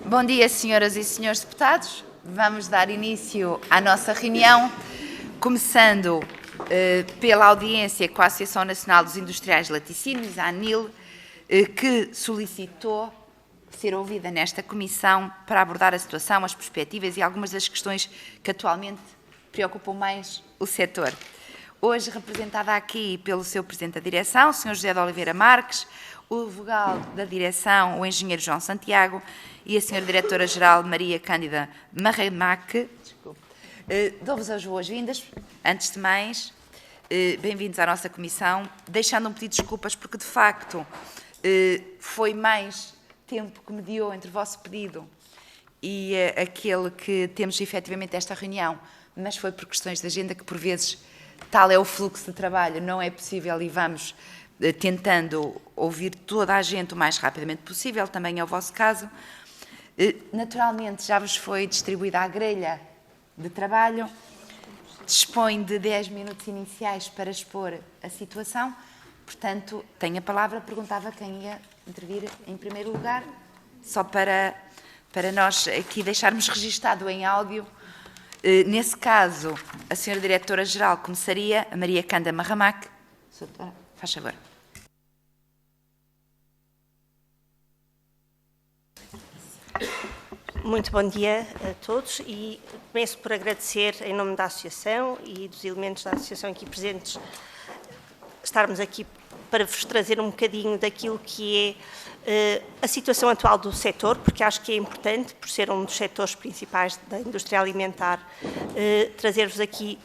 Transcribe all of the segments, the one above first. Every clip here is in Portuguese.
Bom dia, senhoras e senhores deputados. Vamos dar início à nossa reunião, começando pela audiência com a Associação Nacional dos Industriais de Laticínios, a ANIL, que solicitou ser ouvida nesta comissão para abordar a situação, as perspectivas e algumas das questões que atualmente preocupam mais o setor. Hoje representada aqui pelo seu Presidente da Direção, o Sr. José de Oliveira Marques, o vogal da Direção, o Engenheiro João Santiago, e a Sra. Diretora-Geral Maria Cândida Marramaque. Dou-vos as boas-vindas. Antes de mais, bem-vindos à nossa comissão, deixando um pedido de desculpas, porque de facto foi mais tempo que mediou entre o vosso pedido e aquele que temos efetivamente esta reunião, mas foi por questões de agenda que por vezes tal é o fluxo de trabalho, não é possível e vamos tentando ouvir toda a gente o mais rapidamente possível, também é o vosso caso. Naturalmente já vos foi distribuída a grelha de trabalho, dispõe de 10 minutos iniciais para expor a situação, portanto, tenho a palavra, perguntava quem ia intervir em primeiro lugar, só para nós aqui deixarmos registado em áudio. Nesse caso, a Sra. Diretora-Geral começaria, a Maria Cândida Marramaque. Doutora, faz favor. Muito bom dia a todos e começo por agradecer em nome da Associação e dos elementos da Associação aqui presentes estarmos aqui para vos trazer um bocadinho daquilo que é a situação atual do setor, porque acho que é importante, por ser um dos setores principais da indústria alimentar, trazer-vos aqui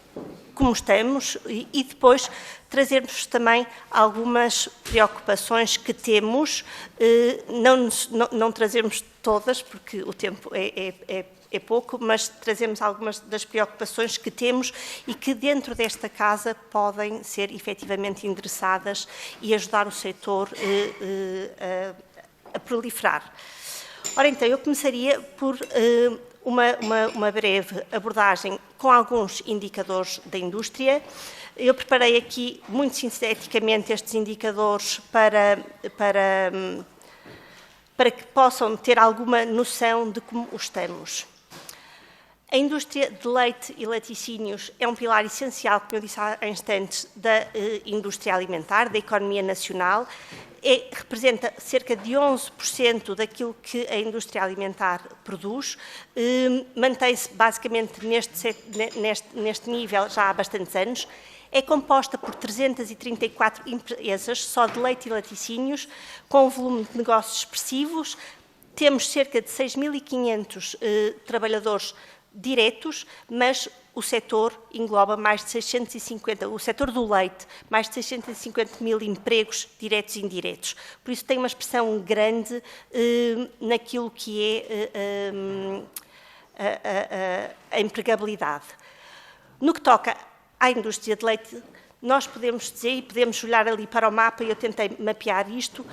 como estamos e depois trazer-vos também algumas preocupações que temos, não trazermos todas, porque o tempo é pouco, mas trazemos algumas das preocupações que temos e que dentro desta casa podem ser efetivamente endereçadas e ajudar o setor a proliferar. Ora então, eu começaria por uma breve abordagem com alguns indicadores da indústria. Eu preparei aqui, muito sinteticamente, estes indicadores para que possam ter alguma noção de como estamos. A indústria de leite e laticínios é um pilar essencial, como eu disse há instantes, da indústria alimentar, da economia nacional. Representa cerca de 11% daquilo que a indústria alimentar produz, mantém-se basicamente neste nível já há bastantes anos, é composta por 334 empresas só de leite e laticínios, com um volume de negócios expressivos, temos cerca de 6.500 trabalhadores diretos, mas o setor engloba mais de 650, o setor do leite, mais de 650 mil empregos diretos e indiretos. Por isso tem uma expressão grande naquilo que é a empregabilidade. No que toca à indústria de leite, nós podemos dizer, e podemos olhar ali para o mapa, e eu tentei mapear isto,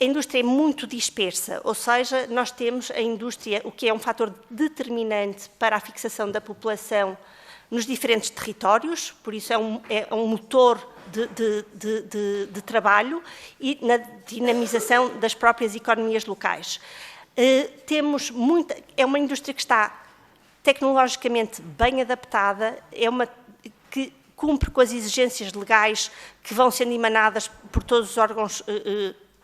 a indústria é muito dispersa, ou seja, nós temos a indústria, o que é um fator determinante para a fixação da população nos diferentes territórios, por isso é um motor de trabalho e na dinamização das próprias economias locais. É uma indústria que está tecnologicamente bem adaptada, que cumpre com as exigências legais que vão sendo emanadas por todos os órgãos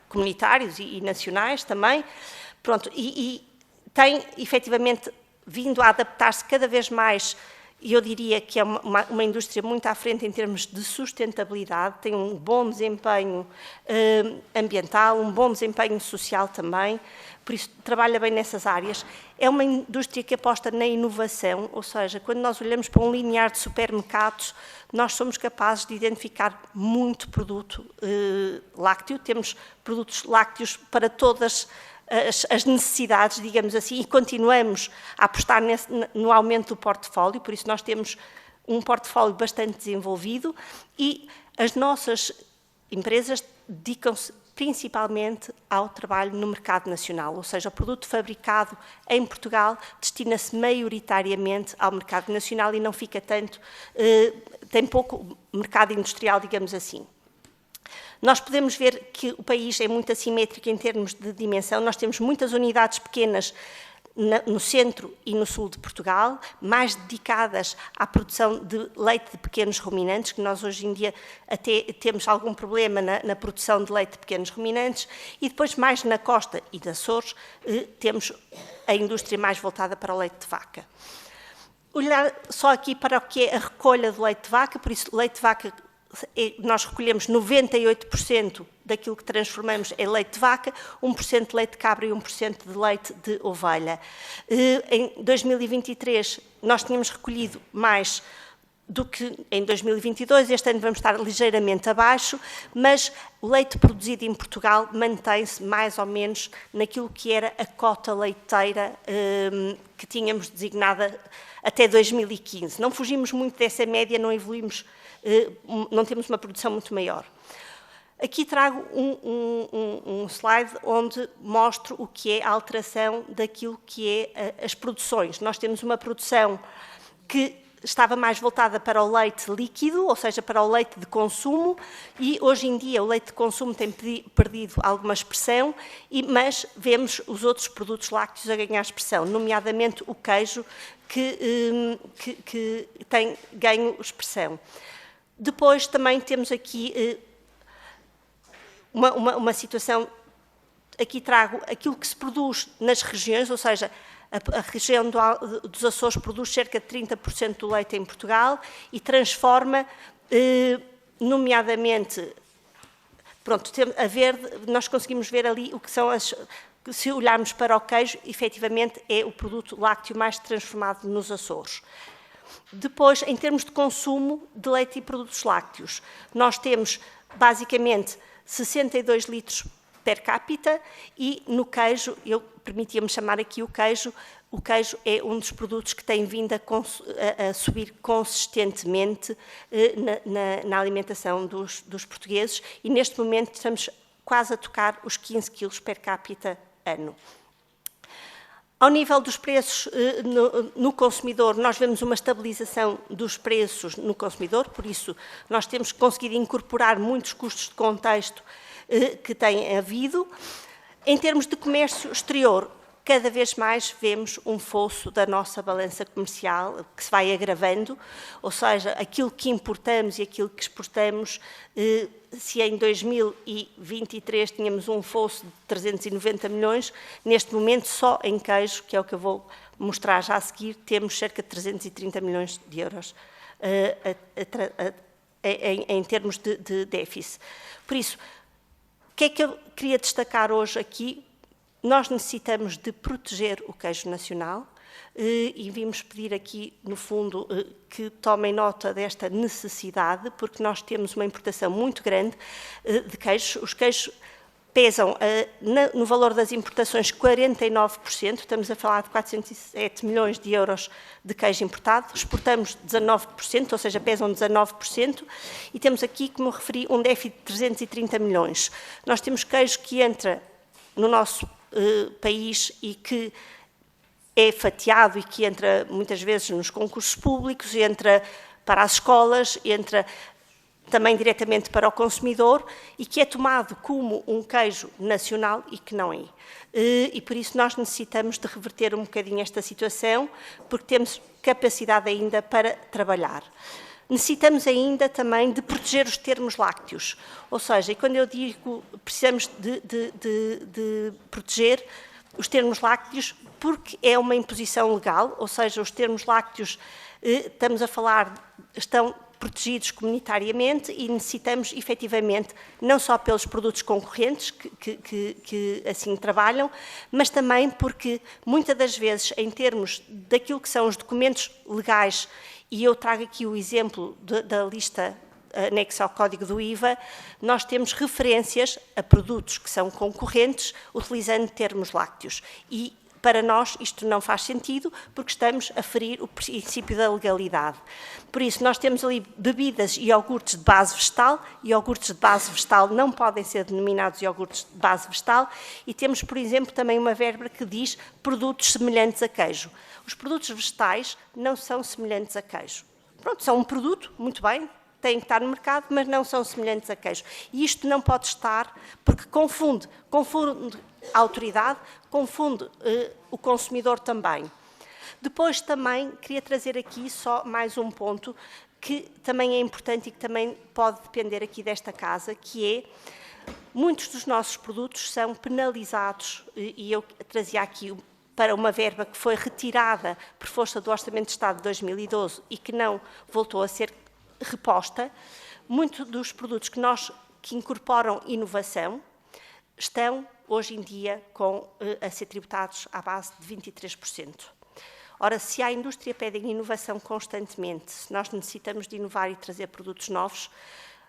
comunitários e nacionais também, pronto, e tem efetivamente vindo a adaptar-se cada vez mais, e eu diria que é uma indústria muito à frente em termos de sustentabilidade, tem um bom desempenho ambiental, um bom desempenho social também, por isso trabalha bem nessas áreas. É uma indústria que aposta na inovação, ou seja, quando nós olhamos para um linear de supermercados, nós somos capazes de identificar muito produto lácteo, temos produtos lácteos para todas as necessidades, digamos assim, e continuamos a apostar no aumento do portfólio, por isso nós temos um portfólio bastante desenvolvido e as nossas empresas dedicam-se principalmente ao trabalho no mercado nacional, ou seja, o produto fabricado em Portugal destina-se maioritariamente ao mercado nacional e não fica tanto, tem pouco mercado industrial, digamos assim. Nós podemos ver que o país é muito assimétrico em termos de dimensão, nós temos muitas unidades pequenas no centro e no sul de Portugal, mais dedicadas à produção de leite de pequenos ruminantes, que nós hoje em dia até temos algum problema na produção de leite de pequenos ruminantes, e depois mais na costa e de Açores temos a indústria mais voltada para o leite de vaca. Olhar só aqui para o que é a recolha do leite de vaca, por isso leite de vaca nós recolhemos 98% daquilo que transformamos em leite de vaca, 1% de leite de cabra e 1% de leite de ovelha. Em 2023 nós tínhamos recolhido mais do que em 2022, este ano vamos estar ligeiramente abaixo, mas o leite produzido em Portugal mantém-se mais ou menos naquilo que era a cota leiteira que tínhamos designada até 2015. Não fugimos muito dessa média, não evoluímos, não temos uma produção muito maior. Aqui trago um slide onde mostro o que é a alteração daquilo que é as produções. Nós temos uma produção que estava mais voltada para o leite líquido, ou seja, para o leite de consumo, e hoje em dia o leite de consumo tem perdido alguma expressão, mas vemos os outros produtos lácteos a ganhar expressão, nomeadamente o queijo, que tem ganho expressão. Depois também temos aqui uma situação, aqui trago aquilo que se produz nas regiões, ou seja, a região dos Açores produz cerca de 30% do leite em Portugal e transforma, nomeadamente, pronto, a verde, nós conseguimos ver ali o que são se olharmos para o queijo, efetivamente é o produto lácteo mais transformado nos Açores. Depois, em termos de consumo de leite e produtos lácteos, nós temos basicamente 62 litros per capita e no queijo, eu permitia-me chamar aqui o queijo é um dos produtos que tem vindo a subir consistentemente na alimentação dos portugueses e neste momento estamos quase a tocar os 15 quilos per capita ano. Ao nível dos preços no consumidor, nós vemos uma estabilização dos preços no consumidor, por isso nós temos conseguido incorporar muitos custos de contexto que tem havido. Em termos de comércio exterior, cada vez mais vemos um fosso da nossa balança comercial que se vai agravando, ou seja, aquilo que importamos e aquilo que exportamos, se em 2023 tínhamos um fosso de 390 milhões, neste momento só em queijo, que é o que eu vou mostrar já a seguir, temos cerca de 330 milhões de euros em termos de déficit. Por isso, o que é que eu queria destacar hoje aqui? Nós necessitamos de proteger o queijo nacional e vimos pedir aqui, no fundo, que tomem nota desta necessidade, porque nós temos uma importação muito grande de queijos. Os queijos pesam, no valor das importações, 49%, estamos a falar de 407 milhões de euros de queijo importado, exportamos 19%, ou seja, pesam 19%, e temos aqui, como eu referi, um déficit de 330 milhões. Nós temos queijo que entra no nosso país e que é fatiado e que entra muitas vezes nos concursos públicos, entra para as escolas, entra também diretamente para o consumidor e que é tomado como um queijo nacional e que não é. E por isso nós necessitamos de reverter um bocadinho esta situação, porque temos capacidade ainda para trabalhar. Necessitamos ainda também de proteger os termos lácteos, ou seja, e quando eu digo precisamos de proteger os termos lácteos, porque é uma imposição legal, ou seja, os termos lácteos, estamos a falar, estão protegidos comunitariamente e necessitamos, efetivamente, não só pelos produtos concorrentes que assim trabalham, mas também porque, muitas das vezes, em termos daquilo que são os documentos legais, e eu trago aqui o exemplo da lista anexa ao Código do IVA, nós temos referências a produtos que são concorrentes utilizando termos lácteos. E, para nós, isto não faz sentido, porque estamos a ferir o princípio da legalidade. Por isso, nós temos ali bebidas e iogurtes de base vegetal, e iogurtes de base vegetal não podem ser denominados iogurtes de base vegetal, e temos, por exemplo, também uma verba que diz produtos semelhantes a queijo. Os produtos vegetais não são semelhantes a queijo. Pronto, são um produto, muito bem, têm que estar no mercado, mas não são semelhantes a queijo. E isto não pode estar, porque confunde a autoridade, confunde o consumidor também. Depois também queria trazer aqui só mais um ponto que também é importante e que também pode depender aqui desta casa, que é, muitos dos nossos produtos são penalizados, e eu trazia aqui para uma verba que foi retirada por força do Orçamento de Estado de 2012 e que não voltou a ser reposta. Muitos dos produtos que incorporam inovação estão, hoje em dia, a ser tributados à base de 23%. Ora, se a indústria pede inovação constantemente, se nós necessitamos de inovar e trazer produtos novos,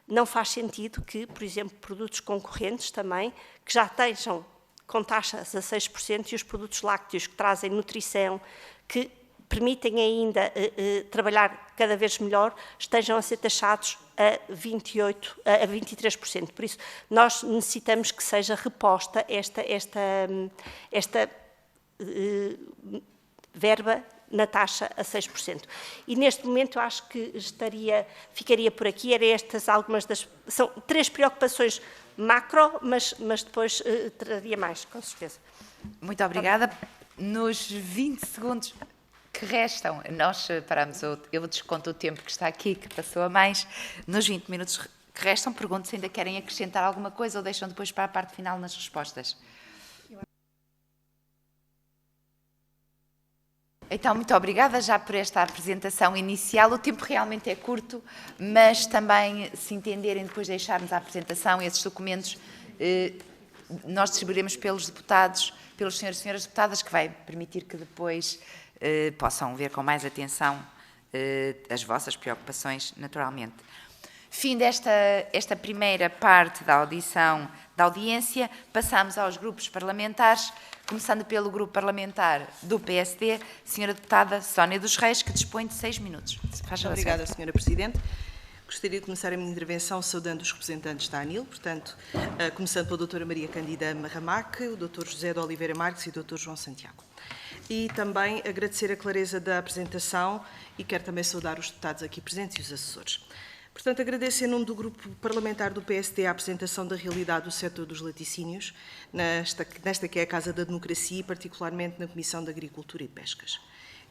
não faz sentido que, por exemplo, produtos concorrentes também, que já estejam com taxas a 6%, e os produtos lácteos que trazem nutrição, que permitem ainda trabalhar cada vez melhor, estejam a ser taxados a 23%. Por isso, nós necessitamos que seja reposta esta verba na taxa a 6%. E neste momento eu acho que ficaria por aqui, são 3 preocupações macro, mas depois traria mais, com certeza. Muito obrigada. Nos 20 segundos que restam, nós paramos, eu desconto o tempo que está aqui, que passou a mais. Nos 20 minutos que restam, pergunto se ainda querem acrescentar alguma coisa ou deixam depois para a parte final nas respostas. Então, muito obrigada já por esta apresentação inicial. O tempo realmente é curto, mas também, se entenderem, depois deixarmos a apresentação e esses documentos, nós distribuiremos pelos deputados, pelos senhores e senhoras deputadas, que vai permitir que depois possam ver com mais atenção as vossas preocupações, naturalmente. Fim esta primeira parte da audiência, passamos aos grupos parlamentares, começando pelo grupo parlamentar do PSD, Sra. Deputada Sónia dos Reis, que dispõe de 6 minutos. Muito obrigada, Sra. Presidente. Gostaria de começar a minha intervenção saudando os representantes da ANIL, portanto, começando pela doutora Maria Cândida Marramaque, o doutor José de Oliveira Marques e o doutor João Santiago. E também agradecer a clareza da apresentação e quero também saudar os deputados aqui presentes e os assessores. Portanto, agradeço em nome do Grupo Parlamentar do PSD a apresentação da realidade do setor dos laticínios, nesta que é a Casa da Democracia e particularmente na Comissão de Agricultura e Pescas.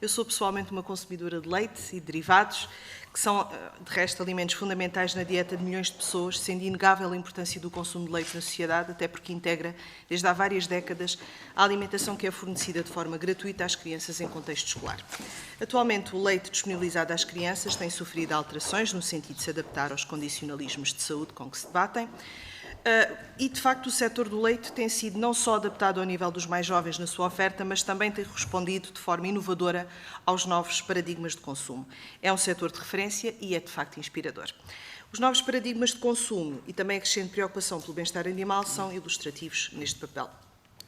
Eu sou pessoalmente uma consumidora de leite e derivados, que são, de resto, alimentos fundamentais na dieta de milhões de pessoas, sendo inegável a importância do consumo de leite na sociedade, até porque integra, desde há várias décadas, a alimentação que é fornecida de forma gratuita às crianças em contexto escolar. Atualmente, o leite disponibilizado às crianças tem sofrido alterações no sentido de se adaptar aos condicionalismos de saúde com que se debatem, e, de facto, o setor do leite tem sido não só adaptado ao nível dos mais jovens na sua oferta, mas também tem respondido de forma inovadora aos novos paradigmas de consumo. É um setor de referência e é, de facto, inspirador. Os novos paradigmas de consumo e também a crescente preocupação pelo bem-estar animal são ilustrativos neste papel.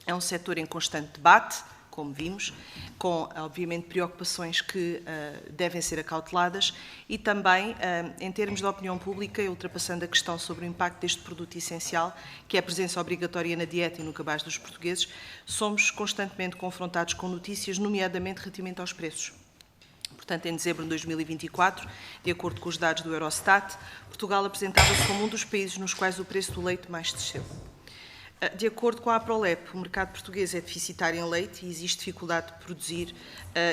É um setor em constante debate, como vimos, com, obviamente, preocupações que devem ser acauteladas e também, em termos de opinião pública, ultrapassando a questão sobre o impacto deste produto essencial, que é a presença obrigatória na dieta e no cabaz dos portugueses, somos constantemente confrontados com notícias, nomeadamente relativamente aos preços. Portanto, em dezembro de 2024, de acordo com os dados do Eurostat, Portugal apresentava-se como um dos países nos quais o preço do leite mais desceu. De acordo com a APROLEP, o mercado português é deficitário em leite e existe dificuldade de produzir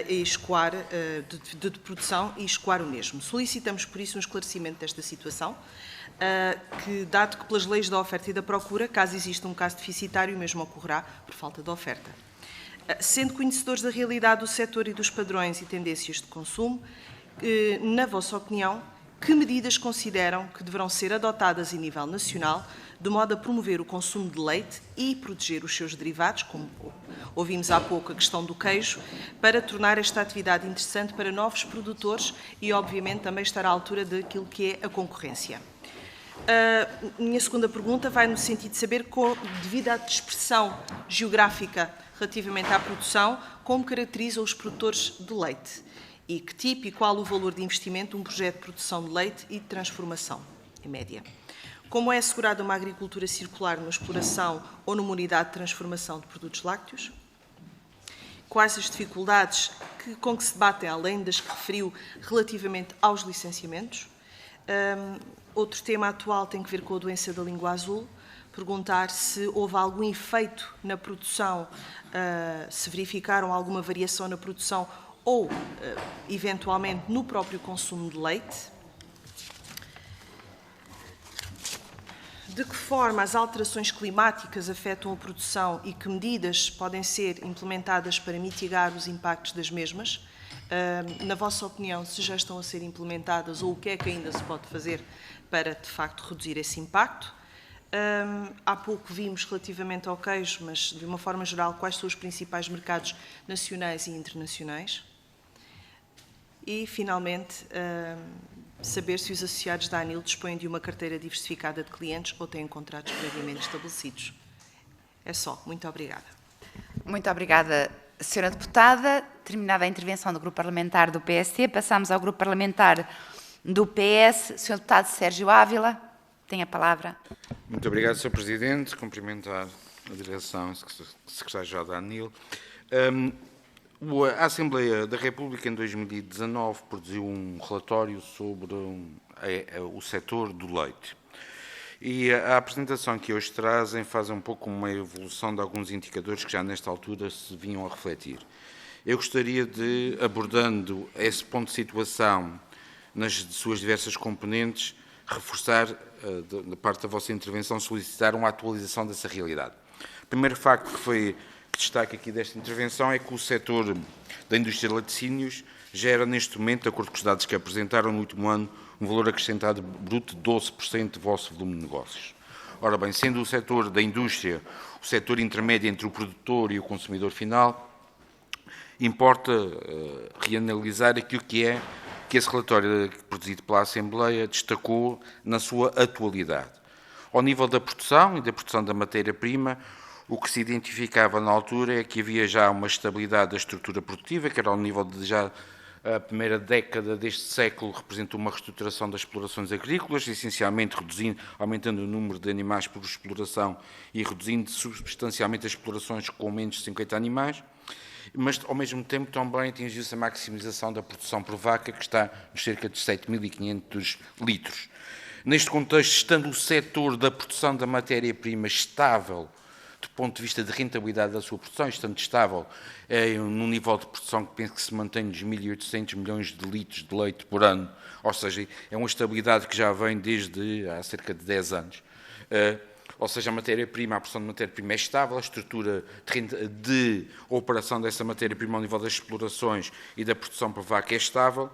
e escoar, de produção e escoar o mesmo. Solicitamos, por isso, um esclarecimento desta situação, dado que pelas leis da oferta e da procura, caso exista um caso deficitário, o mesmo ocorrerá por falta de oferta. Sendo conhecedores da realidade do setor e dos padrões e tendências de consumo, na vossa opinião, que medidas consideram que deverão ser adotadas em nível nacional de modo a promover o consumo de leite e proteger os seus derivados, como ouvimos há pouco a questão do queijo, para tornar esta atividade interessante para novos produtores e, obviamente, também estar à altura daquilo que é a concorrência. A minha segunda pergunta vai no sentido de saber, devido à dispersão geográfica relativamente à produção, como caracteriza os produtores de leite e que tipo e qual o valor de investimento de um projeto de produção de leite e de transformação, em média. Como é assegurada uma agricultura circular na exploração ou numa unidade de transformação de produtos lácteos? Quais as dificuldades com que se debatem, além das que referiu, relativamente aos licenciamentos? Outro tema atual tem que ver com a doença da língua azul. perguntar se houve algum efeito na produção, se verificaram alguma variação na produção ou, eventualmente, no próprio consumo de leite. De que forma as alterações climáticas afetam a produção e que medidas podem ser implementadas para mitigar os impactos das mesmas? Na vossa opinião, se já estão a ser implementadas ou o que é que ainda se pode fazer para, de facto, reduzir esse impacto? Há pouco vimos relativamente ao queijo, mas, de uma forma geral, quais são os principais mercados nacionais e internacionais? E, finalmente, saber se os associados da ANIL dispõem de uma carteira diversificada de clientes ou têm contratos previamente estabelecidos. É só. Muito obrigada. Muito obrigada, Sra. Deputada. Terminada a intervenção do Grupo Parlamentar do PSD, passamos ao Grupo Parlamentar do PS. Sr. Deputado Sérgio Ávila, tem a palavra. Muito obrigado, Sr. Presidente. Cumprimentar a direção e secretário-geral da ANIL. A Assembleia da República, em 2019, produziu um relatório sobre o setor do leite. E a apresentação que hoje trazem faz um pouco uma evolução de alguns indicadores que já nesta altura se vinham a refletir. Eu gostaria de, abordando esse ponto de situação nas suas diversas componentes, reforçar, da parte da vossa intervenção, solicitar uma atualização dessa realidade. O primeiro facto que destaque aqui desta intervenção é que o setor da indústria de laticínios gera, neste momento, de acordo com os dados que apresentaram no último ano, um valor acrescentado bruto de 12% do vosso volume de negócios. Ora bem, sendo o setor da indústria o setor intermédio entre o produtor e o consumidor final, importa reanalisar aquilo que esse relatório produzido pela Assembleia destacou na sua atualidade. Ao nível da produção e da produção da matéria-prima, o que se identificava na altura é que havia já uma estabilidade da estrutura produtiva, que era ao nível de já a primeira década deste século representou uma reestruturação das explorações agrícolas, essencialmente aumentando o número de animais por exploração e reduzindo substancialmente as explorações com menos de 50 animais, mas ao mesmo tempo também atingiu-se a maximização da produção por vaca, que está nos cerca de 7.500 litros. Neste contexto, estando o setor da produção da matéria-prima estável, do ponto de vista de rentabilidade da sua produção, estando estável num nível de produção que penso que se mantém nos 1.800 milhões de litros de leite por ano, ou seja, é uma estabilidade que já vem desde há cerca de 10 anos. Ou seja, a matéria-prima, a produção de matéria-prima é estável, a estrutura de operação dessa matéria-prima ao nível das explorações e da produção por vaca é estável.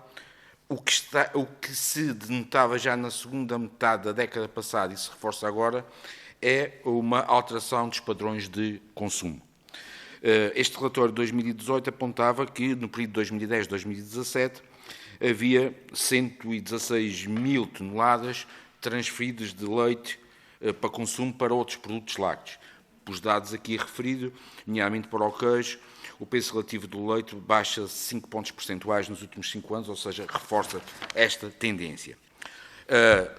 O que se denotava já na segunda metade da década passada e se reforça agora é uma alteração dos padrões de consumo. Este relatório de 2018 apontava que, no período de 2010-2017, havia 116 mil toneladas transferidas de leite para consumo para outros produtos lácteos. Os dados aqui referidos, nomeadamente para o queijo, o preço relativo do leite baixa 5 pontos percentuais nos últimos 5 anos, ou seja, reforça esta tendência.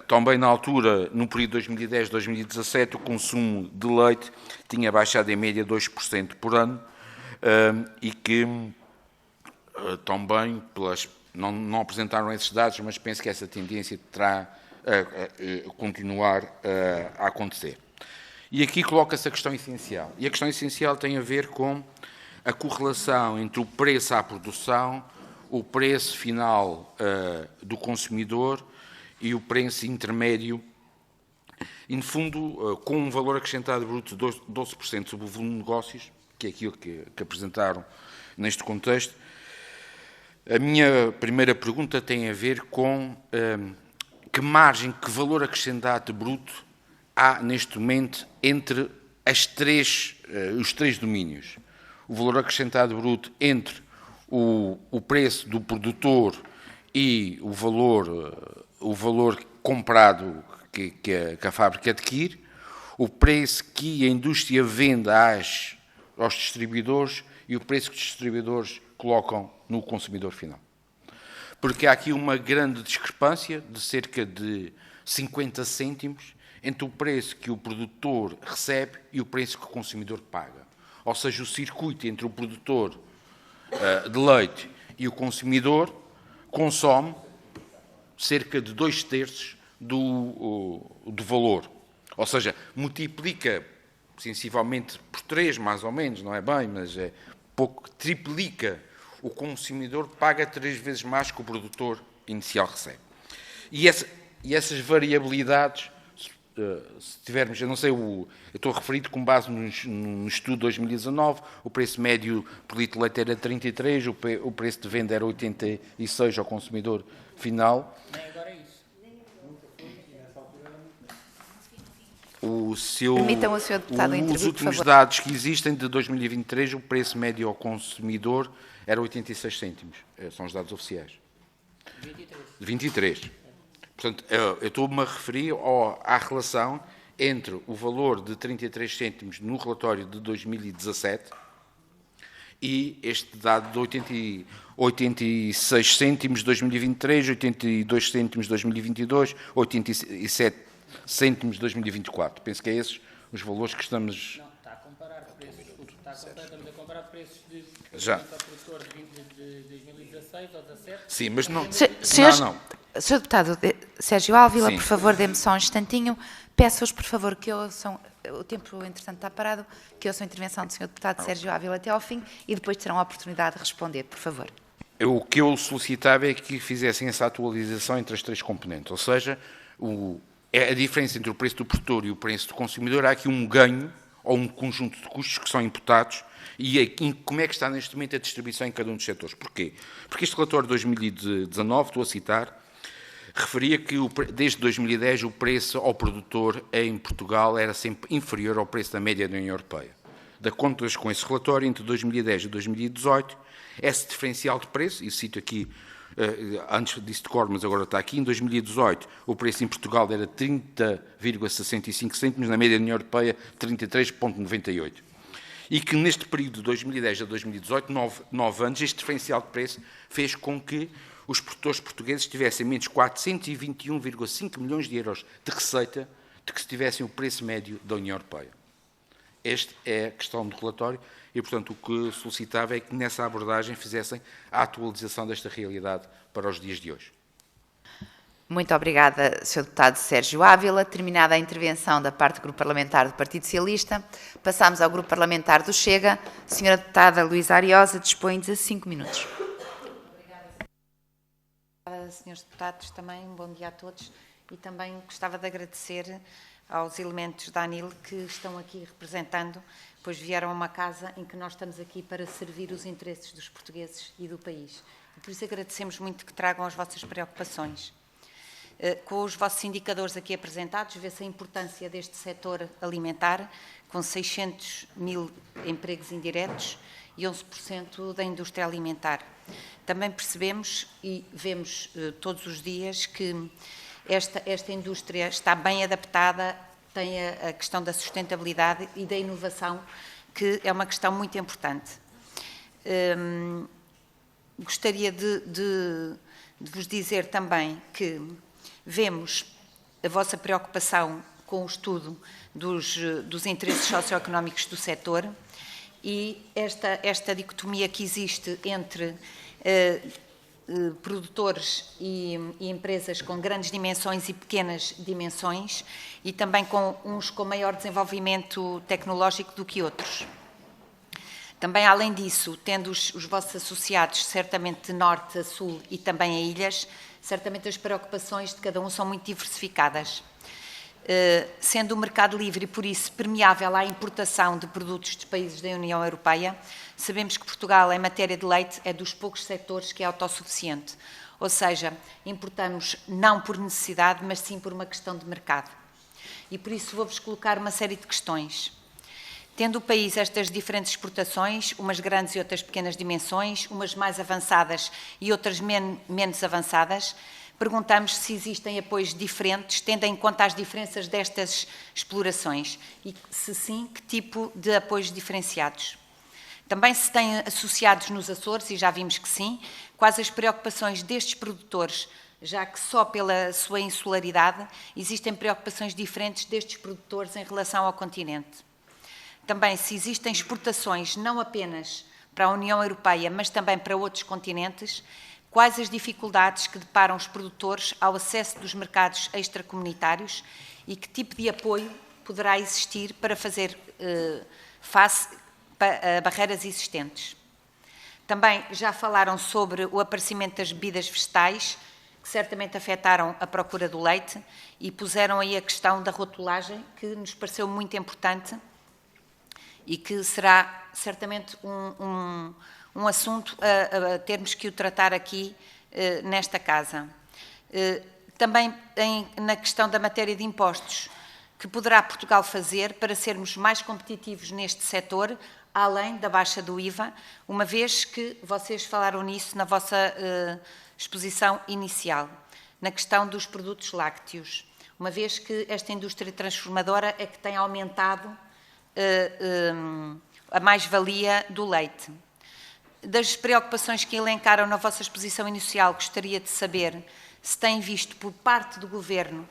Também na altura, no período de 2010-2017, o consumo de leite tinha baixado em média 2% por ano e que também, não apresentaram esses dados, mas penso que essa tendência terá a continuar a acontecer. E aqui coloca-se a questão essencial. E a questão essencial tem a ver com a correlação entre o preço à produção, o preço final do consumidor e o preço intermédio, e, no fundo, com um valor acrescentado bruto de 12% sobre o volume de negócios, que é aquilo que apresentaram neste contexto. A minha primeira pergunta tem a ver com que margem, que valor acrescentado bruto há neste momento entre os três domínios. O valor acrescentado bruto entre o preço do produtor e o valor comprado que a fábrica adquire, o preço que a indústria vende aos distribuidores e o preço que os distribuidores colocam no consumidor final. Porque há aqui uma grande discrepância de cerca de 50 cêntimos entre o preço que o produtor recebe e o preço que o consumidor paga. Ou seja, o circuito entre o produtor de leite e o consumidor consome cerca de 2/3 do valor. Ou seja, multiplica sensivelmente por 3, mais ou menos, não é bem, mas é pouco, triplica. O consumidor paga 3 vezes mais que o produtor inicial recebe. E essas variabilidades, se tivermos, eu não sei, eu estou referido com base no estudo de 2019, o preço médio por litro de leite era 33, o preço de venda era 86 ao consumidor final. Nem agora é isso. Permitam ao Sr. Deputado intervir, Os últimos por favor. dados que existem de 2023, o preço médio ao consumidor era 86 cêntimos. São os dados oficiais. 23. Portanto, eu estou-me a referir à relação entre o valor de 33 cêntimos no relatório de 2017 e este dado de 86 cêntimos de 2023, 82 cêntimos de 2022, 87 cêntimos de 2024. Penso que é esses os valores que estamos... Não, está a comparar preços, estamos a comparar preços de Já. ao produtor de 2016 ou 2017. Sim, mas não... Senhores, Não. Sr. Deputado Sérgio Ávila, Sim. por favor, dê-me só um instantinho. Peço-vos, por favor, que ouçam, o tempo, entretanto, está parado, que ouçam a intervenção do Sr. Deputado Sérgio Ávila até ao fim e depois terão a oportunidade de responder, por favor. O que eu solicitava é que fizessem essa atualização entre as 3 componentes, ou seja, a diferença entre o preço do produtor e o preço do consumidor, há aqui um ganho ou um conjunto de custos que são imputados e como é que está neste momento a distribuição em cada um dos setores. Porquê? Porque este relatório de 2019, estou a citar, referia que desde 2010 o preço ao produtor em Portugal era sempre inferior ao preço da média da União Europeia. De acordo com esse relatório, entre 2010 e 2018, esse diferencial de preço, e cito aqui, antes disse de cor, mas agora está aqui, em 2018 o preço em Portugal era 30,65 cêntimos, na média da União Europeia 33,98. E que neste período de 2010 a 2018, 9 anos, este diferencial de preço fez com que os produtores portugueses tivessem menos 421,5 milhões de euros de receita de que se tivessem o preço médio da União Europeia. Esta é a questão do relatório e, portanto, o que solicitava é que nessa abordagem fizessem a atualização desta realidade para os dias de hoje. Muito obrigada, Sr. Deputado Sérgio Ávila. Terminada a intervenção da parte do Grupo Parlamentar do Partido Socialista, passamos ao Grupo Parlamentar do Chega. Sra. Deputada Luísa Ariosa, dispõe-nos a 5 minutos. Senhores deputados, também um bom dia a todos e também gostava de agradecer aos elementos da ANIL que estão aqui representando, pois vieram a uma casa em que nós estamos aqui para servir os interesses dos portugueses e do país. E por isso agradecemos muito que tragam as vossas preocupações. Com os vossos indicadores aqui apresentados, vê-se a importância deste setor alimentar, com 600 mil empregos indiretos e 11% da indústria alimentar. Também percebemos e vemos todos os dias que esta indústria está bem adaptada, tem a questão da sustentabilidade e da inovação, que é uma questão muito importante. Gostaria de vos dizer também que vemos a vossa preocupação com o estudo dos interesses socioeconómicos do setor e esta dicotomia que existe entre produtores e empresas com grandes dimensões e pequenas dimensões e também com uns com maior desenvolvimento tecnológico do que outros. Também, além disso, tendo os vossos associados certamente de norte a sul e também a ilhas, certamente as preocupações de cada um são muito diversificadas. Sendo o mercado livre e, por isso, permeável à importação de produtos dos países da União Europeia, sabemos que Portugal, em matéria de leite, é dos poucos setores que é autossuficiente. Ou seja, importamos não por necessidade, mas sim por uma questão de mercado. E, por isso, vou-vos colocar uma série de questões. Tendo o país estas diferentes exportações, umas grandes e outras pequenas dimensões, umas mais avançadas e outras menos avançadas, perguntamos se existem apoios diferentes, tendo em conta as diferenças destas explorações e, se sim, que tipo de apoios diferenciados. Também se têm associados nos Açores, e já vimos que sim, quais as preocupações destes produtores, já que só pela sua insularidade existem preocupações diferentes destes produtores em relação ao continente. Também se existem exportações não apenas para a União Europeia, mas também para outros continentes, quais as dificuldades que deparam os produtores ao acesso dos mercados extracomunitários e que tipo de apoio poderá existir para fazer face a barreiras existentes. Também já falaram sobre o aparecimento das bebidas vegetais, que certamente afetaram a procura do leite, e puseram aí a questão da rotulagem, que nos pareceu muito importante e que será certamente um assunto a termos que o tratar aqui nesta casa. Também na questão da matéria de impostos, que poderá Portugal fazer para sermos mais competitivos neste setor, além da baixa do IVA, uma vez que vocês falaram nisso na vossa exposição inicial, na questão dos produtos lácteos, uma vez que esta indústria transformadora é que tem aumentado a mais-valia do leite. Das preocupações que elencaram na vossa exposição inicial, gostaria de saber se têm visto por parte do Governo,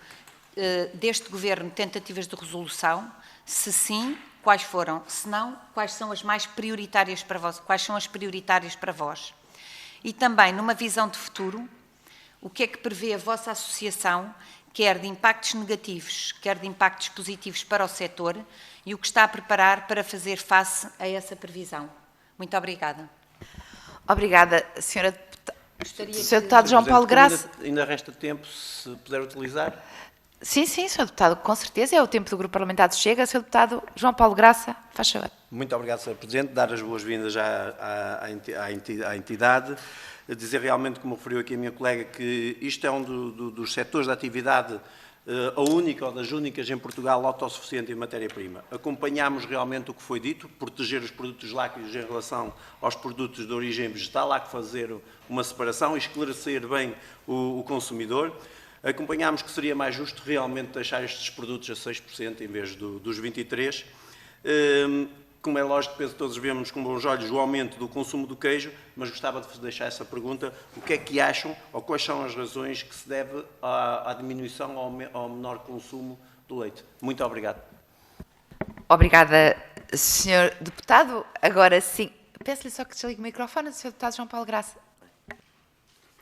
deste Governo, tentativas de resolução, se sim, quais foram, se não, quais são as mais prioritárias para vós, quais são as prioritárias para vós. E também, numa visão de futuro, o que é que prevê a vossa associação, quer de impactos negativos, quer de impactos positivos para o setor, e o que está a preparar para fazer face a essa previsão. Muito obrigada. Obrigada, Sra. Gostaria Sr. Deputado João Paulo Graça. Ainda resta tempo, se puder utilizar. Sim, Sr. Deputado, com certeza, é o tempo do Grupo Parlamentar de Chega. Sr. Deputado João Paulo Graça, faz favor. Muito obrigado, Sr. Presidente. Dar as boas-vindas à entidade. Dizer realmente, como referiu aqui a minha colega, que isto é um dos setores da atividade, a única ou das únicas em Portugal autossuficiente em matéria-prima. Acompanhámos realmente o que foi dito, proteger os produtos lácteos em relação aos produtos de origem vegetal, há que fazer uma separação e esclarecer bem o consumidor. Acompanhámos que seria mais justo realmente deixar estes produtos a 6% em vez dos 23%. Como é lógico, penso que todos vemos com bons olhos o aumento do consumo do queijo, mas gostava de deixar essa pergunta: o que é que acham, ou quais são as razões que se deve à diminuição ou ao menor consumo do leite? Muito obrigado. Obrigada, Sr. Deputado. Agora sim, peço-lhe só que desligue o microfone, Sr. Deputado João Paulo Graça.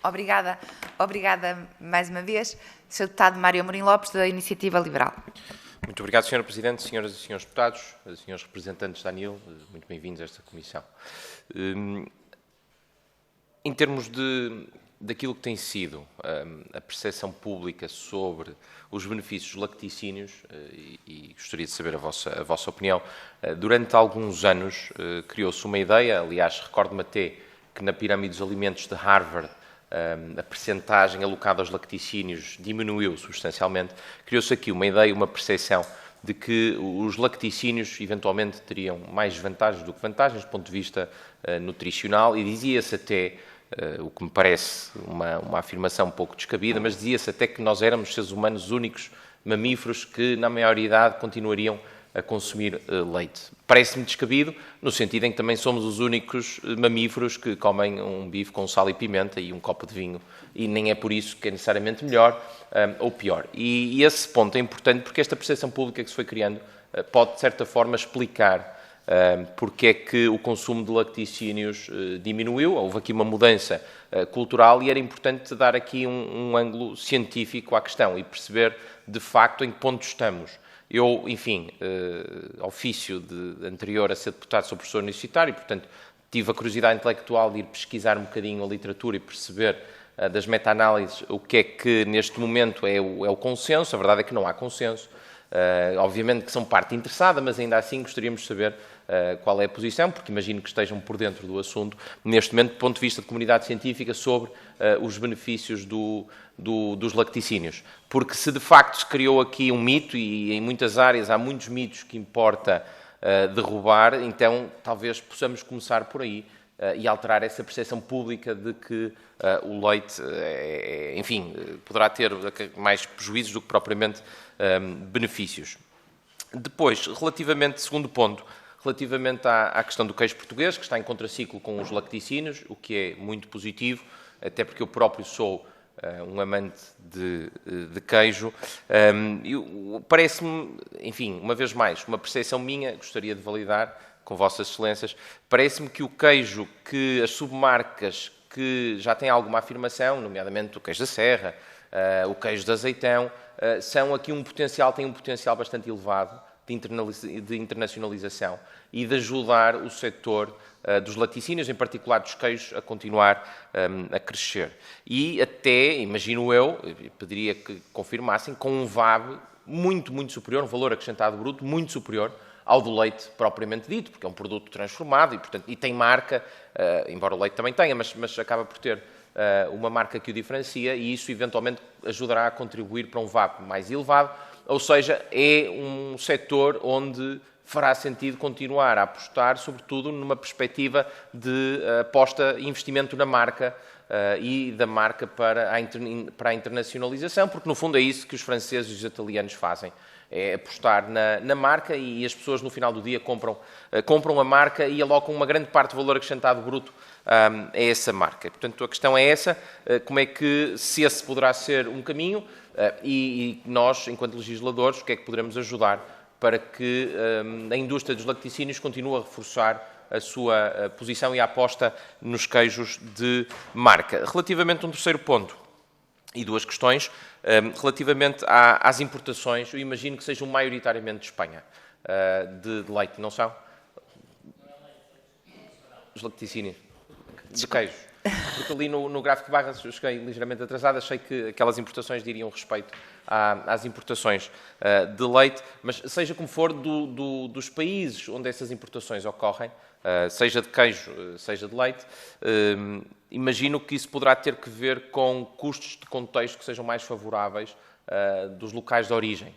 Obrigada mais uma vez, Sr. Deputado Mário Amorim Lopes, da Iniciativa Liberal. Muito obrigado, Sr. Presidente, senhoras e senhores deputados, senhores representantes da ANIL, muito bem-vindos a esta comissão. Em termos daquilo que tem sido a percepção pública sobre os benefícios dos laticínios, e gostaria de saber a vossa opinião, durante alguns anos criou-se uma ideia, aliás, recordo-me até que na pirâmide dos alimentos de Harvard, a percentagem alocada aos lacticínios diminuiu substancialmente. Criou-se aqui uma ideia, uma percepção de que os lacticínios eventualmente teriam mais vantagens do que vantagens do ponto de vista nutricional, e dizia-se até, o que me parece uma afirmação um pouco descabida, mas dizia-se até que nós éramos seres humanos os únicos mamíferos que na maioridade continuariam a consumir leite. Parece-me descabido, no sentido em que também somos os únicos mamíferos que comem um bife com sal e pimenta e um copo de vinho, e nem é por isso que é necessariamente melhor ou pior. E esse ponto é importante porque esta percepção pública que se foi criando pode, de certa forma, explicar porque é que o consumo de lacticínios diminuiu. Houve aqui uma mudança cultural e era importante dar aqui um ângulo científico à questão e perceber, de facto, em que ponto estamos. Eu, enfim, ofício anterior a ser deputado, sou professor universitário, portanto, tive a curiosidade intelectual de ir pesquisar um bocadinho a literatura e perceber das meta-análises o que é que neste momento é o consenso. A verdade é que não há consenso. Obviamente que são parte interessada, mas ainda assim gostaríamos de saber qual é a posição, porque imagino que estejam por dentro do assunto, neste momento, do ponto de vista de comunidade científica, sobre os benefícios dos lacticínios. Porque se de facto se criou aqui um mito, e em muitas áreas há muitos mitos que importa derrubar, então talvez possamos começar por aí e alterar essa percepção pública de que o leite, enfim, poderá ter mais prejuízos do que propriamente benefícios. Depois, relativamente, segundo ponto, relativamente à questão do queijo português, que está em contraciclo com os lacticínios, o que é muito positivo, até porque eu próprio sou um amante de queijo. Parece-me, enfim, uma vez mais, uma percepção minha, gostaria de validar com Vossas Excelências, parece-me que o queijo, que as submarcas que já têm alguma afirmação, nomeadamente o queijo da Serra, o queijo de azeitão, são aqui têm um potencial bastante elevado de internacionalização e de ajudar o setor dos laticínios, em particular dos queijos, a continuar a crescer. E até, imagino eu, pediria que confirmassem, com um VAB muito, muito superior, um valor acrescentado bruto muito superior ao do leite propriamente dito, porque é um produto transformado e, portanto, e tem marca, embora o leite também tenha, mas acaba por ter uma marca que o diferencia e isso eventualmente ajudará a contribuir para um VAP mais elevado, ou seja, é um setor onde fará sentido continuar a apostar, sobretudo numa perspectiva de aposta e investimento na marca e da marca para a internacionalização, porque no fundo é isso que os franceses e os italianos fazem. É apostar na marca e as pessoas no final do dia compram a marca e alocam uma grande parte do valor acrescentado bruto a essa marca. Portanto, a questão é essa, como é que se esse poderá ser um caminho e nós, enquanto legisladores, o que é que poderemos ajudar para que a indústria dos laticínios continue a reforçar a sua posição e a aposta nos queijos de marca. Relativamente a um terceiro ponto e duas questões, relativamente às importações, eu imagino que sejam maioritariamente de Espanha, de leite, não são? Os laticínios. De queijo. Porque ali no gráfico de barras eu cheguei ligeiramente atrasado, achei que aquelas importações diriam respeito às importações de leite, mas seja como for, dos países onde essas importações ocorrem, seja de queijo, seja de leite, imagino que isso poderá ter que ver com custos de contexto que sejam mais favoráveis dos locais de origem.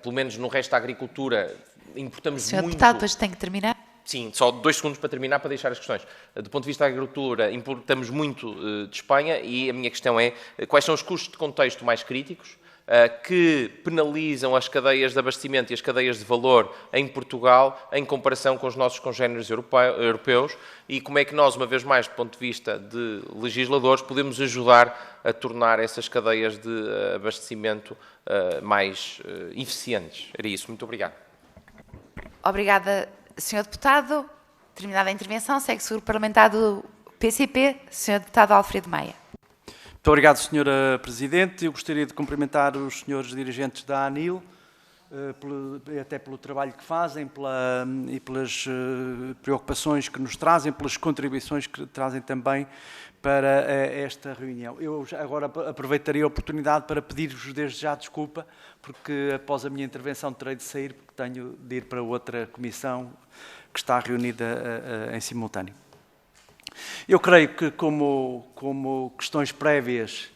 Pelo menos no resto da agricultura importamos Senhor muito... Deputado, depois tem que terminar. Sim, só 2 segundos para terminar, para deixar as questões. Do ponto de vista da agricultura, importamos muito de Espanha e a minha questão é quais são os custos de contexto mais críticos que penalizam as cadeias de abastecimento e as cadeias de valor em Portugal em comparação com os nossos congéneres europeus e como é que nós, uma vez mais, do ponto de vista de legisladores, podemos ajudar a tornar essas cadeias de abastecimento mais eficientes. Era isso. Muito obrigado. Obrigada, Sr. Deputado. Terminada a intervenção, segue-se o Grupo Parlamentar do PCP, Sr. Deputado Alfredo Maia. Muito obrigado, Sra. Presidente. Eu gostaria de cumprimentar os senhores dirigentes da ANIL, até pelo trabalho que fazem e pelas preocupações que nos trazem, pelas contribuições que trazem também para esta reunião. Eu agora aproveitaria a oportunidade para pedir-vos desde já desculpa, porque após a minha intervenção terei de sair, porque tenho de ir para outra comissão que está reunida em simultâneo. Eu creio que, como questões prévias,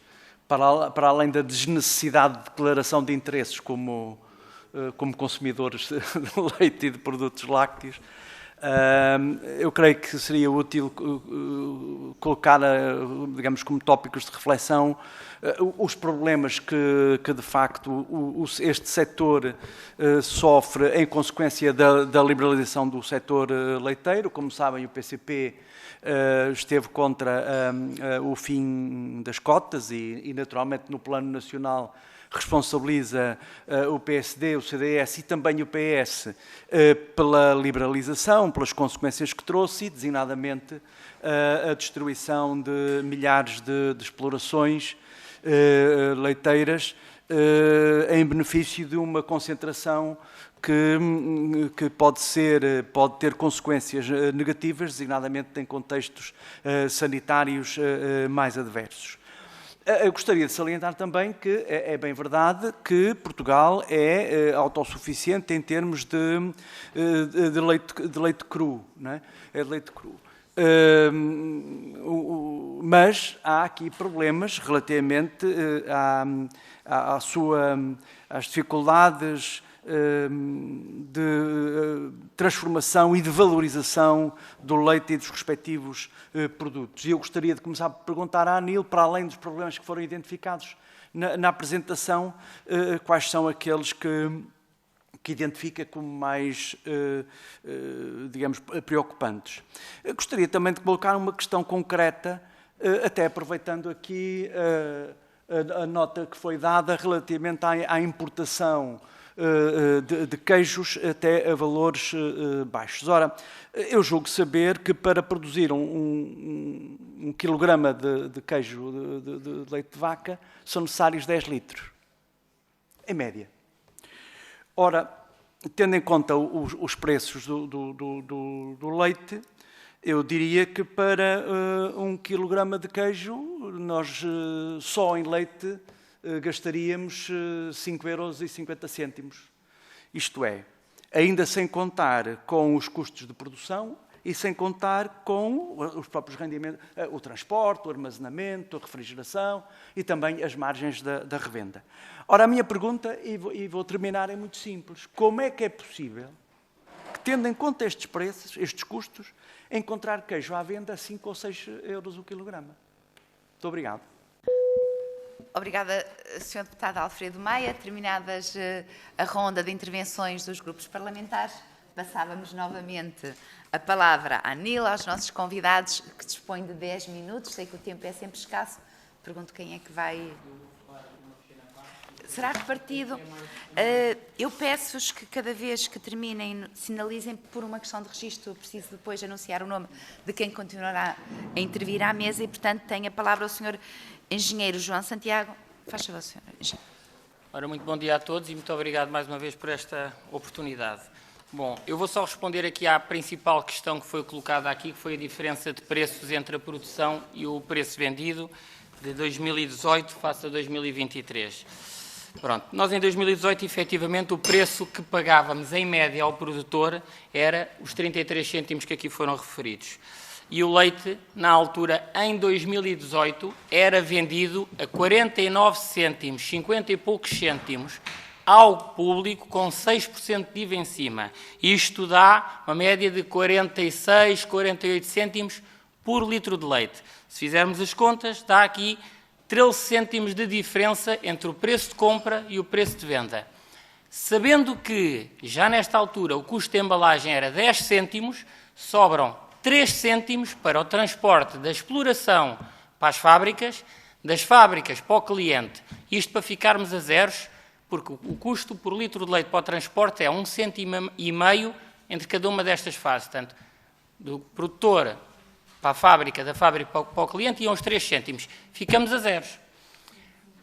para além da desnecessidade de declaração de interesses como consumidores de leite e de produtos lácteos, eu creio que seria útil colocar, digamos, como tópicos de reflexão os problemas que de facto, este setor sofre em consequência da liberalização do setor leiteiro. Como sabem, o PCP esteve contra o fim das cotas e, naturalmente, no plano nacional responsabiliza o PSD, o CDS e também o PS pela liberalização, pelas consequências que trouxe e, designadamente, a destruição de milhares de explorações leiteiras em benefício de uma concentração que pode ter consequências negativas, designadamente em contextos sanitários mais adversos. Eu gostaria de salientar também que é bem verdade que Portugal é autossuficiente em termos de leite cru, não é? É de leite cru. Mas há aqui problemas relativamente às dificuldades de transformação e de valorização do leite e dos respectivos produtos. E eu gostaria de começar por perguntar à ANIL, para além dos problemas que foram identificados na apresentação, quais são aqueles que identifica como mais, digamos, preocupantes. Eu gostaria também de colocar uma questão concreta, até aproveitando aqui a nota que foi dada relativamente à importação de queijos até a valores baixos. Ora, eu julgo saber que para produzir um quilograma de queijo de leite de vaca são necessários 10 litros, em média. Ora, tendo em conta os preços do leite, eu diria que para 1 quilograma de queijo, nós só em leite gastaríamos 5,50 €. Isto é, ainda sem contar com os custos de produção e sem contar com os próprios rendimentos, o transporte, o armazenamento, a refrigeração e também as margens da revenda. Ora, a minha pergunta, e vou terminar, é muito simples. Como é que é possível que, tendo em conta estes preços, estes custos, encontrar queijo à venda a 5 ou 6 € o quilograma? Muito obrigado. Obrigada, Sr. Deputado Alfredo Maia. Terminadas a ronda de intervenções dos grupos parlamentares, passávamos novamente a palavra à ANIL, aos nossos convidados, que dispõem de 10 minutos. Sei que o tempo é sempre escasso. Pergunto quem é que vai... Será repartido. Eu peço-vos que cada vez que terminem, sinalizem por uma questão de registro. Preciso depois anunciar o nome de quem continuará a intervir à mesa e, portanto, tem a palavra o Sr. Engenheiro João Santiago. Faz favor, Sr. Engenheiro. Ora, muito bom dia a todos e muito obrigado mais uma vez por esta oportunidade. Bom, eu vou só responder aqui à principal questão que foi colocada aqui, que foi a diferença de preços entre a produção e o preço vendido de 2018 face a 2023. Pronto, nós em 2018, efetivamente, o preço que pagávamos em média ao produtor era os 33 cêntimos que aqui foram referidos. E o leite, na altura, em 2018, era vendido a 49 cêntimos, 50 e poucos cêntimos, ao público com 6% de IVA em cima. Isto dá uma média de 46, 48 cêntimos por litro de leite. Se fizermos as contas, dá aqui 13 cêntimos de diferença entre o preço de compra e o preço de venda. Sabendo que, já nesta altura, o custo de embalagem era 10 cêntimos, sobram 3 cêntimos para o transporte da exploração para as fábricas, das fábricas para o cliente. Isto para ficarmos a zeros, porque o custo por litro de leite para o transporte é 1,5 cêntimo entre cada uma destas fases. Portanto, do produtor para a fábrica, da fábrica para o cliente, iam uns 3 cêntimos. Ficamos a zeros.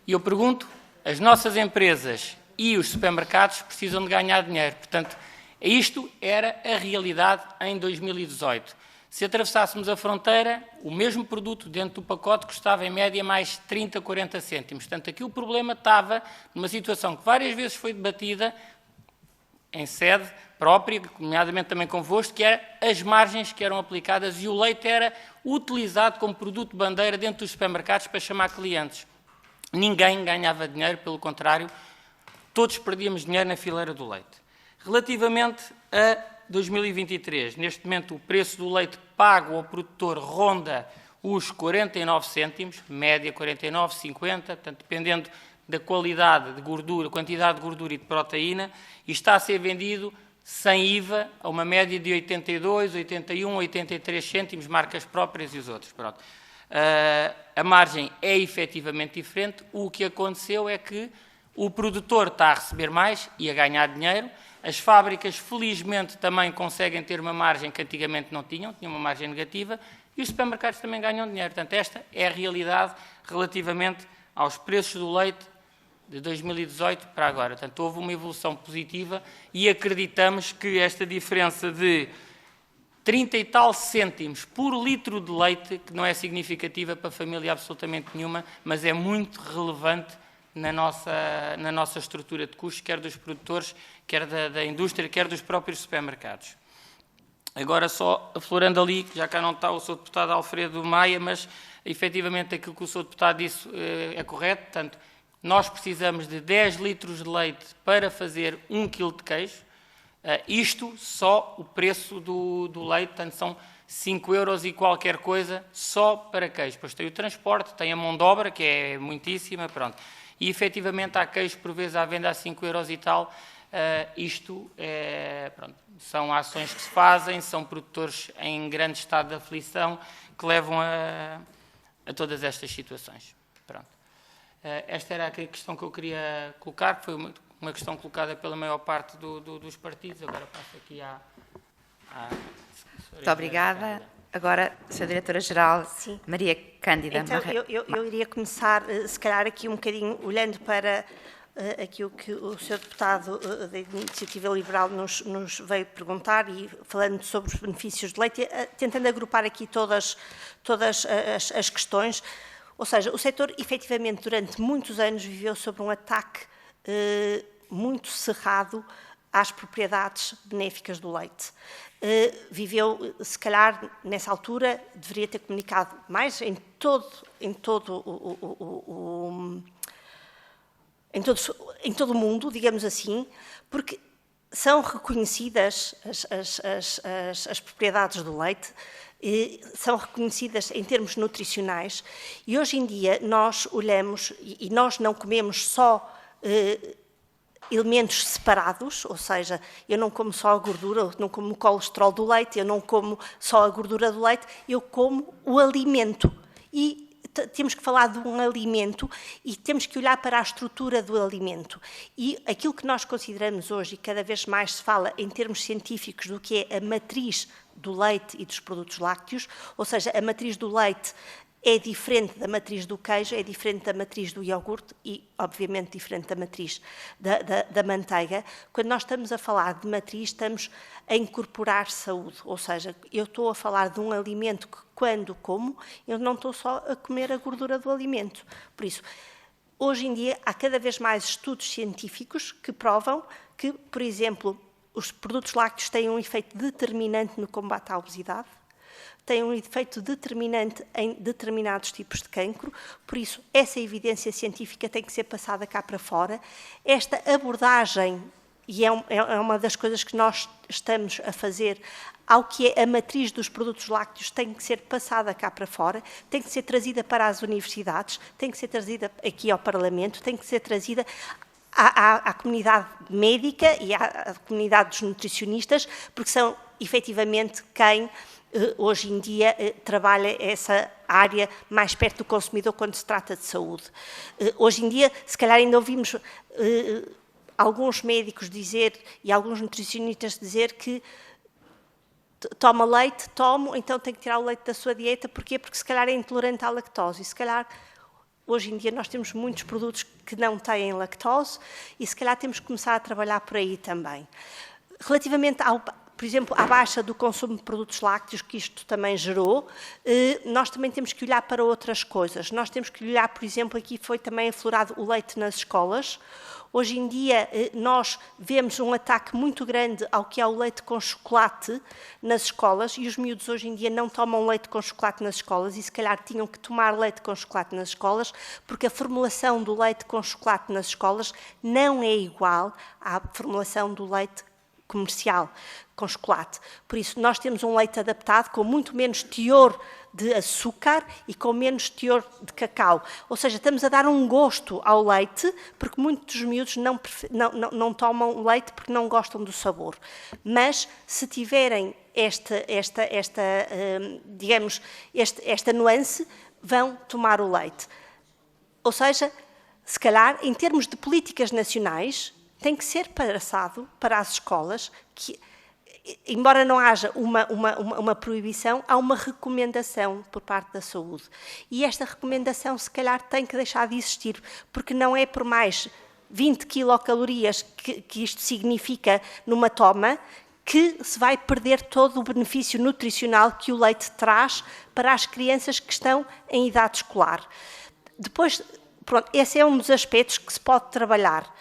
E eu pergunto, as nossas empresas e os supermercados precisam de ganhar dinheiro. Portanto, isto era a realidade em 2018. Se atravessássemos a fronteira, o mesmo produto dentro do pacote custava em média mais 30, 40 cêntimos. Portanto, aqui o problema estava numa situação que várias vezes foi debatida em sede própria, nomeadamente também convosco, que era as margens que eram aplicadas e o leite era utilizado como produto de bandeira dentro dos supermercados para chamar clientes. Ninguém ganhava dinheiro, pelo contrário, todos perdíamos dinheiro na fileira do leite. Relativamente a 2023, neste momento o preço do leite pago ao produtor ronda os 49 cêntimos, média 49, 50, portanto, dependendo da qualidade de gordura, quantidade de gordura e de proteína, e está a ser vendido sem IVA a uma média de 82, 81, 83 cêntimos, marcas próprias e os outros. Pronto. A margem é efetivamente diferente. O que aconteceu é que o produtor está a receber mais e a ganhar dinheiro. As fábricas, felizmente, também conseguem ter uma margem que antigamente não tinham uma margem negativa, e os supermercados também ganham dinheiro. Portanto, esta é a realidade relativamente aos preços do leite de 2018 para agora. Portanto, houve uma evolução positiva e acreditamos que esta diferença de 30 e tal cêntimos por litro de leite, que não é significativa para a família absolutamente nenhuma, mas é muito relevante na nossa estrutura de custos, quer dos produtores, quer da indústria, quer dos próprios supermercados. Agora só aflorando ali, já cá não está o Sr. Deputado Alfredo Maia, mas efetivamente aquilo que o Sr. Deputado disse é correto. Portanto, nós precisamos de 10 litros de leite para fazer 1 kg de queijo. Isto só o preço do leite, portanto são 5 € e qualquer coisa só para queijo. Depois tem o transporte, tem a mão de obra, que é muitíssima, pronto. E efetivamente há queijo por vezes à venda a 5 € e tal. Isto pronto, são ações que se fazem, são produtores em grande estado de aflição que levam a todas estas situações. Pronto. Esta era a questão que eu queria colocar, que foi uma questão colocada pela maior parte dos partidos. Agora passo aqui à Muito obrigada. Agora, Sra. Diretora-Geral, Maria Cândida. Então, eu iria começar, se calhar, aqui um bocadinho, olhando para aquilo que o Sr. Deputado da Iniciativa Liberal nos veio perguntar e falando sobre os benefícios de leite, tentando agrupar aqui todas as questões. Ou seja, o setor, efetivamente, durante muitos anos viveu sob um ataque muito cerrado às propriedades benéficas do leite. Viveu, se calhar, nessa altura, deveria ter comunicado mais em todo o mundo, digamos assim, porque são reconhecidas as propriedades do leite, são reconhecidas em termos nutricionais, e hoje em dia nós olhamos, e nós não comemos só elementos separados, ou seja, eu não como só a gordura, eu não como o colesterol do leite, eu não como só a gordura do leite, eu como o alimento. E temos que falar de um alimento e temos que olhar para a estrutura do alimento. E aquilo que nós consideramos hoje, e cada vez mais se fala em termos científicos, do que é a matriz do leite e dos produtos lácteos, ou seja, a matriz do leite é diferente da matriz do queijo, é diferente da matriz do iogurte e, obviamente, diferente da matriz da manteiga. Quando nós estamos a falar de matriz, estamos a incorporar saúde, ou seja, eu estou a falar de um alimento que, quando como, eu não estou só a comer a gordura do alimento. Por isso, hoje em dia, há cada vez mais estudos científicos que provam que, por exemplo, os produtos lácteos têm um efeito determinante no combate à obesidade, tem um efeito determinante em determinados tipos de cancro, por isso essa evidência científica tem que ser passada cá para fora. Esta abordagem, e é uma das coisas que nós estamos a fazer, ao que é a matriz dos produtos lácteos, tem que ser passada cá para fora, tem que ser trazida para as universidades, tem que ser trazida aqui ao Parlamento, tem que ser trazida à comunidade médica e à comunidade dos nutricionistas, porque são efetivamente quem hoje em dia trabalha essa área mais perto do consumidor quando se trata de saúde. Hoje em dia, se calhar ainda ouvimos alguns médicos dizer e alguns nutricionistas dizer que toma leite, tomo, então tem que tirar o leite da sua dieta. Porquê? Porque se calhar é intolerante à lactose. E se calhar, hoje em dia, nós temos muitos produtos que não têm lactose e se calhar temos que começar a trabalhar por aí também. Relativamente por exemplo, à baixa do consumo de produtos lácteos que isto também gerou, nós também temos que olhar para outras coisas. Nós temos que olhar, por exemplo, aqui foi também aflorado o leite nas escolas. Hoje em dia nós vemos um ataque muito grande ao que é o leite com chocolate nas escolas e os miúdos hoje em dia não tomam leite com chocolate nas escolas e se calhar tinham que tomar leite com chocolate nas escolas porque a formulação do leite com chocolate nas escolas não é igual à formulação do leite comercial com chocolate. Por isso, nós temos um leite adaptado com muito menos teor de açúcar e com menos teor de cacau. Ou seja, estamos a dar um gosto ao leite, porque muitos miúdos não tomam leite porque não gostam do sabor. Mas, se tiverem esta nuance, vão tomar o leite. Ou seja, se calhar, em termos de políticas nacionais, tem que ser passado para as escolas que, embora não haja uma proibição, há uma recomendação por parte da saúde. E esta recomendação, se calhar, tem que deixar de existir, porque não é por mais 20 quilocalorias que isto significa numa toma que se vai perder todo o benefício nutricional que o leite traz para as crianças que estão em idade escolar. Depois, pronto, esse é um dos aspectos que se pode trabalhar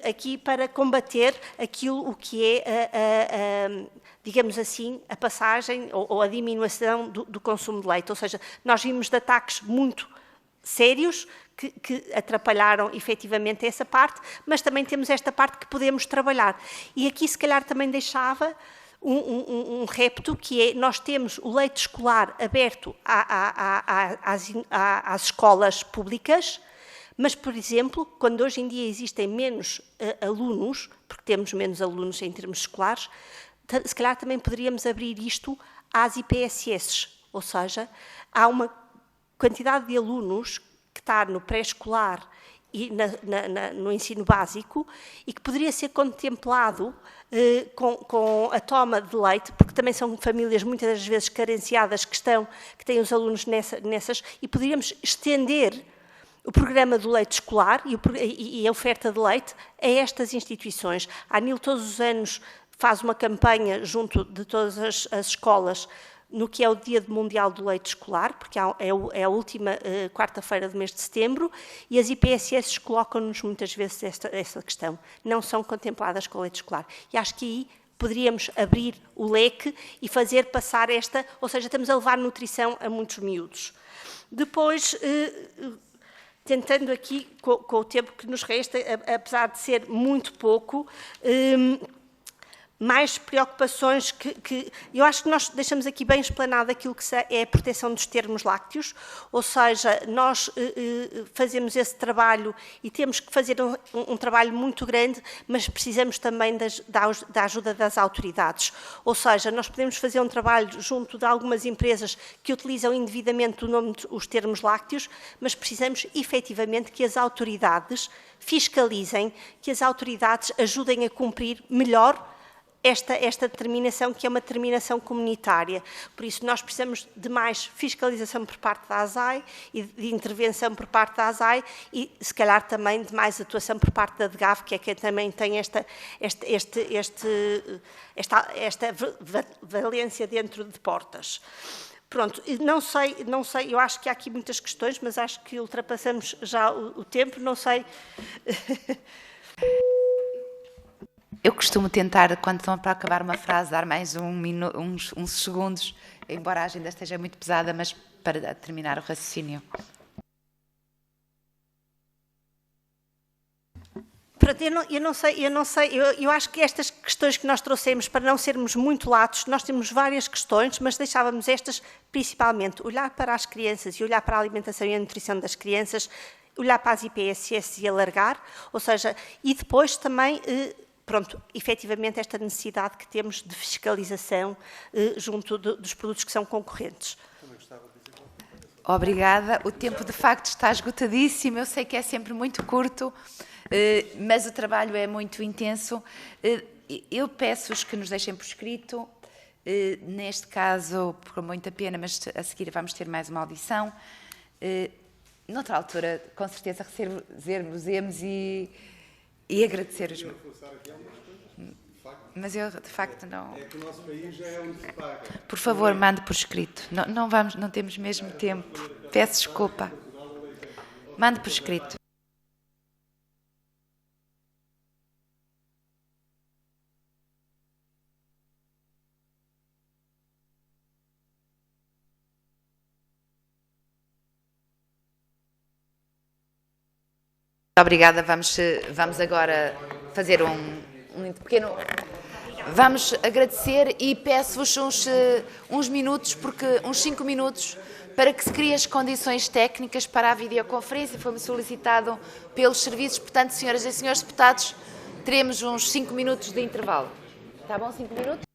aqui para combater aquilo o que é, digamos assim, a passagem ou a diminuição do consumo de leite. Ou seja, nós vimos de ataques muito sérios que atrapalharam efetivamente essa parte, mas também temos esta parte que podemos trabalhar. E aqui, se calhar, também deixava um repto, que é, nós temos o leite escolar aberto às escolas públicas, mas, por exemplo, quando hoje em dia existem menos alunos, porque temos menos alunos em termos escolares, se calhar também poderíamos abrir isto às IPSS, ou seja, há uma quantidade de alunos que está no pré-escolar e no ensino básico, e que poderia ser contemplado com a toma de leite, porque também são famílias muitas das vezes carenciadas que têm os alunos nessas, e poderíamos estender o programa do leite escolar e a oferta de leite a estas instituições. A ANIL todos os anos faz uma campanha junto de todas as escolas no que é o Dia Mundial do Leite Escolar, porque é a última quarta-feira do mês de setembro, e as IPSS colocam-nos muitas vezes esta questão. Não são contempladas com o leite escolar. E acho que aí poderíamos abrir o leque e fazer passar ou seja, estamos a levar nutrição a muitos miúdos. Depois, tentando aqui, com o tempo que nos resta, apesar de ser muito pouco, mais preocupações que eu acho que nós deixamos aqui bem explanado aquilo que é a proteção dos termos lácteos, ou seja, nós fazemos esse trabalho e temos que fazer um trabalho muito grande, mas precisamos também da ajuda das autoridades. Ou seja, nós podemos fazer um trabalho junto de algumas empresas que utilizam indevidamente os termos lácteos, mas precisamos efetivamente que as autoridades fiscalizem, que as autoridades ajudem a cumprir melhor esta determinação, que é uma determinação comunitária. Por isso, nós precisamos de mais fiscalização por parte da ASAI e de intervenção por parte da ASAI e, se calhar, também de mais atuação por parte da DGAV, que é quem também tem esta valência dentro de portas. Pronto, não sei, eu acho que há aqui muitas questões, mas acho que ultrapassamos já o tempo, não sei... Eu costumo tentar, quando estão para acabar uma frase, dar mais uns segundos, embora a agenda esteja muito pesada, mas para terminar o raciocínio. Pronto, eu acho que estas questões que nós trouxemos, para não sermos muito latos, nós temos várias questões, mas deixávamos estas, principalmente, olhar para as crianças e olhar para a alimentação e a nutrição das crianças, olhar para as IPSS e alargar, ou seja, e depois também... Pronto, efetivamente esta necessidade que temos de fiscalização junto dos produtos que são concorrentes. Obrigada. O tempo de facto está esgotadíssimo, eu sei que é sempre muito curto, mas o trabalho é muito intenso. Eu peço-vos que nos deixem por escrito, neste caso, por muita pena, mas a seguir vamos ter mais uma audição. Noutra altura, com certeza, receber-vos-emos e agradecer os... Mas eu, de facto, não... É que o nosso país já é onde se paga. Por favor, mande por escrito. Não temos mesmo tempo. Peço desculpa. Mande por escrito. Obrigada. Vamos agora fazer um pequeno... Vamos agradecer e peço-vos uns minutos, uns 5 minutos, para que se criem as condições técnicas para a videoconferência. Foi-me solicitado pelos serviços. Portanto, senhoras e senhores deputados, teremos uns 5 minutos de intervalo. Está bom, 5 minutos?